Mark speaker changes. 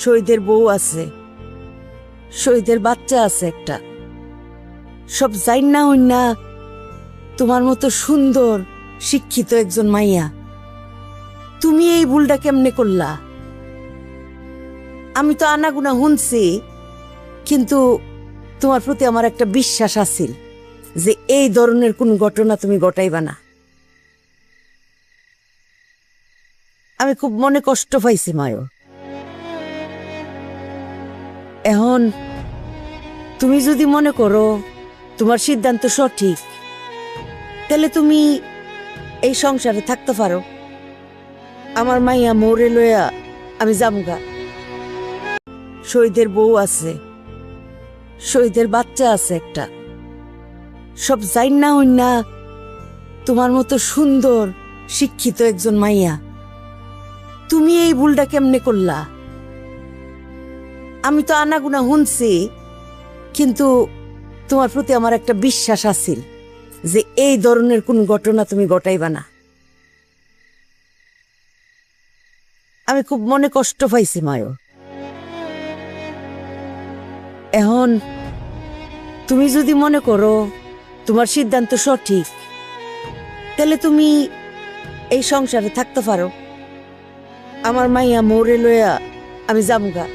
Speaker 1: শহীদের বউ আছে, শহীদের বাচ্চা আছে একটা। সব যাইন না হইন না তোমার মতো সুন্দর শিক্ষিত একজন মাইয়া, তুমি এই ভুলটা কেমনে করলা? আমি তো আনাগুনা শুনছি, কিন্তু তোমার প্রতি আমার একটা বিশ্বাস আছিল যে এই ধরনের কোন ঘটনা তুমি ঘটাইবা না। আমি খুব মনে কষ্ট পাইছি মায়ো। এখন তুমি যদি মনে করো তোমার সিদ্ধান্ত সঠিক, তাহলে তুমি এই সংসারে থাকতে পারো। আমার মাইয়া মোরে লইয়া আমি যামগা। শহীদের বউ আছে, শহীদের বাচ্চা আছে একটা। সব যাইন না হইন না তোমার মতো সুন্দর শিক্ষিত একজন মাইয়া, তুমি এই ভুলটা কেমনে করলা? আমি তো আনাগুনা শুনছি, কিন্তু তোমার প্রতি আমার একটা বিশ্বাস আছিল যে এই ধরনের কোন ঘটনা তুমি ঘটাইবা না। আমি খুব মনে কষ্ট পাইছি মায়ো। এখন তুমি যদি মনে করো তোমার সিদ্ধান্ত সঠিক, তাহলে তুমি এই সংসারে থাকতে পারো। আমার মাইয়া মোরে লইয়া আমি যামগা।